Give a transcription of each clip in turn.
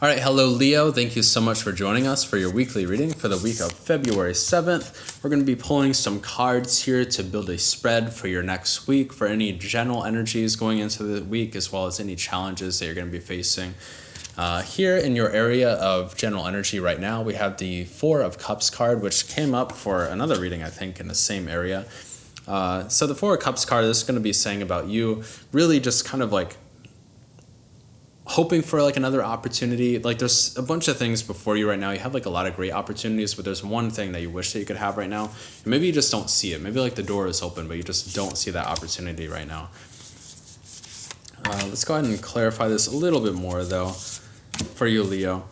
All right, hello Leo. Thank you so much for joining us for your weekly reading for the week of February 7th. We're going to be pulling some cards here to build a spread for your next week for any general energies going into the week as well as any challenges that you're going to be facing. Here in your area of general energy right now, we have the Four of Cups card, which came up for another reading, I think, in the same area. So the Four of Cups card, this is going to be saying about you really just kind of like hoping for like another opportunity. Like there's a bunch of things before you right now. You have like a lot of great opportunities, but there's one thing that you wish that you could have right now. And maybe you just don't see it. Maybe like the door is open, but you just don't see that opportunity right now. Let's go ahead and clarify this a little bit more though for you, Leo.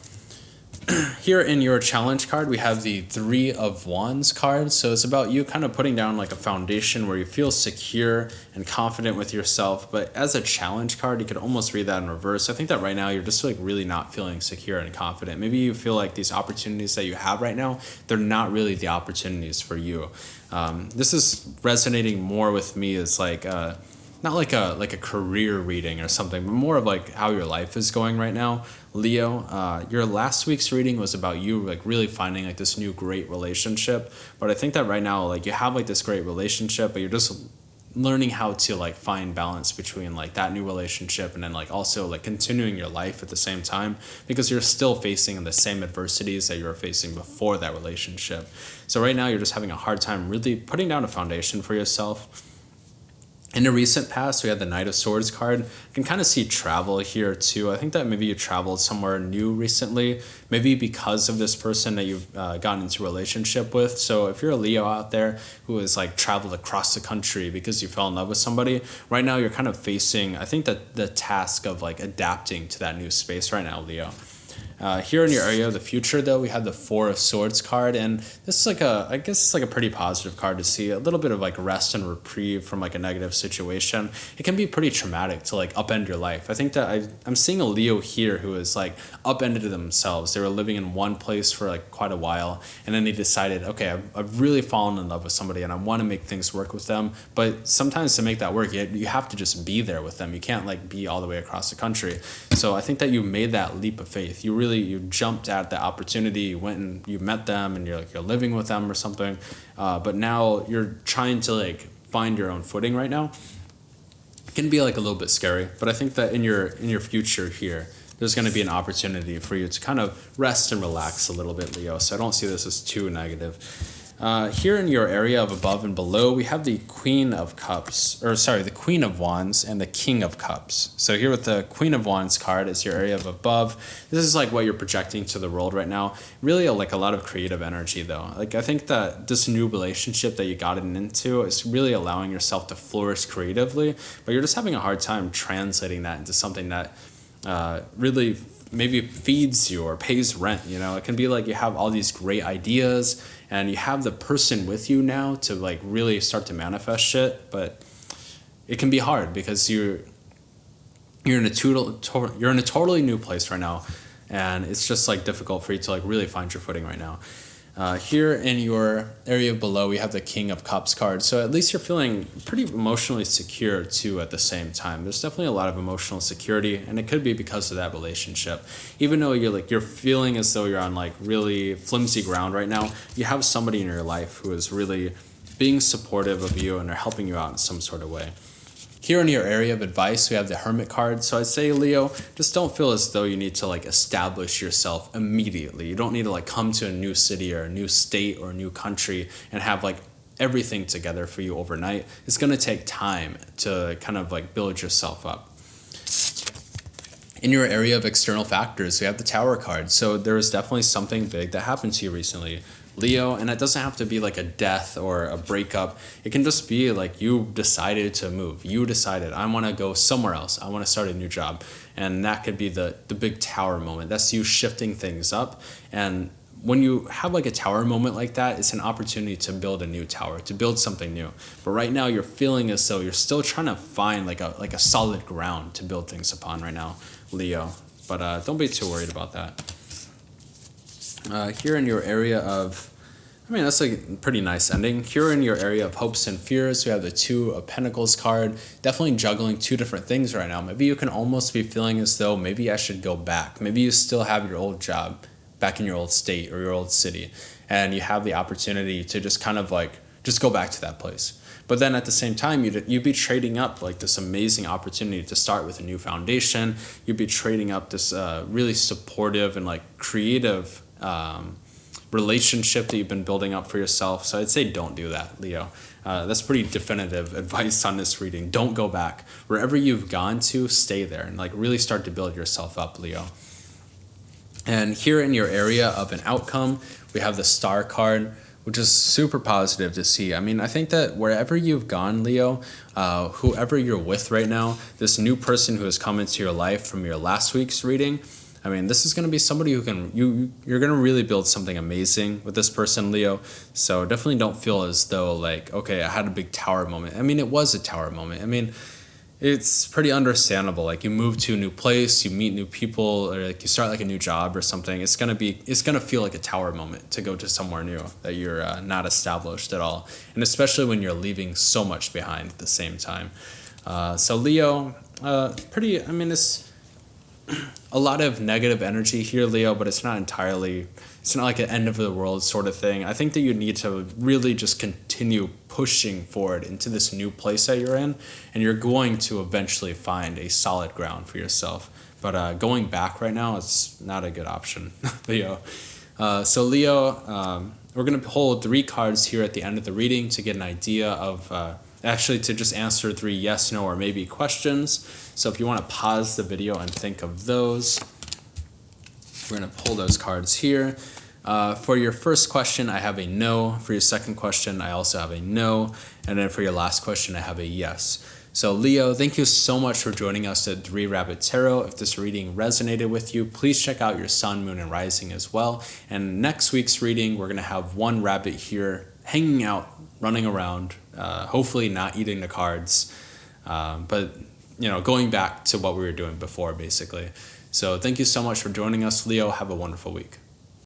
Here in your challenge card, we have the Three of Wands card. So it's about you kind of putting down like a foundation where you feel secure and confident with yourself. But as a challenge card, you could almost read that in reverse. I think that right now you're just like really not feeling secure and confident. Maybe you feel like these opportunities that you have right now, they're not really the opportunities for you. This is resonating more with me as like not like a career reading or something, but more of like how your life is going right now. Leo, your last week's reading was about you like really finding like this new great relationship. But I think that right now like you have like this great relationship, but you're just learning how to like find balance between like that new relationship and then like also like continuing your life at the same time, because you're still facing the same adversities that you were facing before that relationship. So right now you're just having a hard time really putting down a foundation for yourself. In the recent past, we had the Knight of Swords card. You can kind of see travel here too. I think that maybe you traveled somewhere new recently, maybe because of this person that you've gotten into a relationship with. So if you're a Leo out there who has like traveled across the country because you fell in love with somebody, right now you're kind of facing, I think, that the task of like adapting to that new space right now, Leo. Here in your area of the future, though, we have the Four of Swords card, and this is like I guess it's like a pretty positive card to see. A little bit of like rest and reprieve from like a negative situation. It can be pretty traumatic to like upend your life. I think that I'm seeing a Leo here who is like upended themselves. They were living in one place for like quite a while, and then they decided, okay, I've really fallen in love with somebody, and I want to make things work with them. But sometimes to make that work, you have to just be there with them. You can't like be all the way across the country. So I think that you made that leap of faith. You jumped at the opportunity, you went and you met them and you're living with them or something, but now you're trying to like find your own footing right now. It can be like a little bit scary, but I think that in your future here, there's going to be an opportunity for you to kind of rest and relax a little bit, Leo. So I don't see this as too negative. Here in your area of above and below, we have the Queen of Wands and the King of Cups. So here with the Queen of Wands card is your area of above. This is like what you're projecting to the world right now. Really like a lot of creative energy though. Like I think that this new relationship that you gotten into is really allowing yourself to flourish creatively, but you're just having a hard time translating that into something that really maybe feeds you or pays rent. It can be like you have all these great ideas and you have the person with you now to like really start to manifest shit, but it can be hard because you're in a totally new place right now, and it's just like difficult for you to like really find your footing right now. Here in your area below, we have the King of Cups card. So at least you're feeling pretty emotionally secure too at the same time. There's definitely a lot of emotional security, and it could be because of that relationship. Even though you're feeling as though you're on like really flimsy ground right now, you have somebody in your life who is really being supportive of you and are helping you out in some sort of way. Here in your area of advice, we have the Hermit card. So I'd say, Leo, just don't feel as though you need to like establish yourself immediately. You don't need to like come to a new city or a new state or a new country and have like everything together for you overnight. It's going to take time to kind of like build yourself up. In your area of external factors, we have the Tower card. So there was definitely something big that happened to you recently, Leo, and it doesn't have to be like a death or a breakup. It can just be like you decided to move. You decided, I want to go somewhere else. I want to start a new job. And that could be the big tower moment. That's you shifting things up. And when you have like a tower moment like that, it's an opportunity to build a new tower, to build something new. But right now you're feeling as though you're still trying to find like a solid ground to build things upon right now, Leo. But don't be too worried about that. Here in your area of I mean, that's a pretty nice ending. Here in your area of hopes and fears, we have the Two of Pentacles card. Definitely juggling two different things right now. Maybe you can almost be feeling as though maybe I should go back. Maybe you still have your old job back in your old state or your old city, and you have the opportunity to just kind of like just go back to that place. But then at the same time, you'd be trading up like this amazing opportunity to start with a new foundation. You'd be trading up this really supportive and like creative relationship that you've been building up for yourself. So I'd say don't do that, Leo. That's pretty definitive advice on this reading. Don't go back. Wherever you've gone to, stay there and like really start to build yourself up, Leo. And here in your area of an outcome, we have the Star card, which is super positive to see. I mean, I think that wherever you've gone, Leo, whoever you're with right now, this new person who has come into your life from your last week's reading, I mean, this is going to be somebody who you're going to really build something amazing with this person, Leo. So definitely don't feel as though like, okay, I had a big tower moment. I mean, it was a tower moment. I mean, it's pretty understandable. Like you move to a new place, you meet new people, or like you start like a new job or something. It's gonna feel like a tower moment to go to somewhere new that you're not established at all, and especially when you're leaving so much behind at the same time. So Leo, I mean, it's a lot of negative energy here, Leo, but it's not like an end of the world sort of thing. I think that you need to really just continue pushing forward into this new place that you're in, and you're going to eventually find a solid ground for yourself. But going back right now, it's not a good option, Leo. So Leo, we're going to pull 3 cards here at the end of the reading to get an idea of actually to just answer 3 yes, no, or maybe questions. So if you want to pause the video and think of those, we're going to pull those cards here. For your first question, I have a no. For your second question, I also have a no. And then for your last question, I have a yes. So Leo, thank you so much for joining us at 3 Rabbit Tarot. If this reading resonated with you, please check out your sun, moon, and rising as well. And next week's reading, we're going to have 1 rabbit here hanging out, running around, hopefully not eating the cards, but going back to what we were doing before, basically. So thank you so much for joining us, Leo. Have a wonderful week.